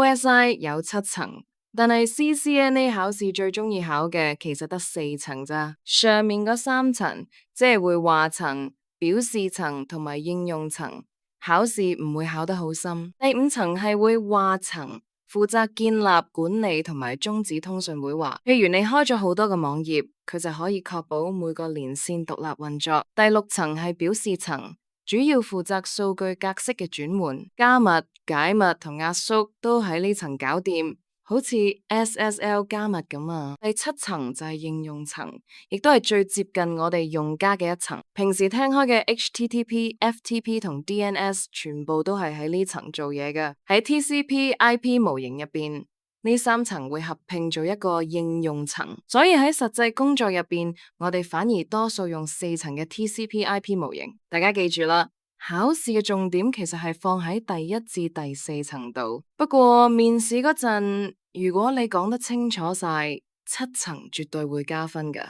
OSI 有7層，但係 CCNA 考試最鍾意考嘅其實得4層咋。上面嗰3層即係會話層、表示層同埋應用層，考試唔會考得好深。第5層係會話層，負責建立、管理同埋終止通訊會話。譬如你開咗好多個網頁，佢就可以確保每個連線獨立運作。第6層係表示層，主要負責數據格式嘅轉換、加密、解密同壓縮都喺呢層搞掂，好似 SSL 加密咁啊。第7層就係應用層，亦都係最接近我哋用家嘅一層。平時聽開嘅 HTTP、FTP 同 DNS 全部都係喺呢層做嘢嘅。喺 TCP/IP 模型入邊，呢3層會合併做一個應用層，所以喺實際工作入邊，我哋反而多數用4層嘅 TCP/IP 模型。大家記住啦，考試嘅重點其實係放喺第1至第4層度。不過面試嗰陣，如果你講得清楚晒，7層絕對會加分㗎。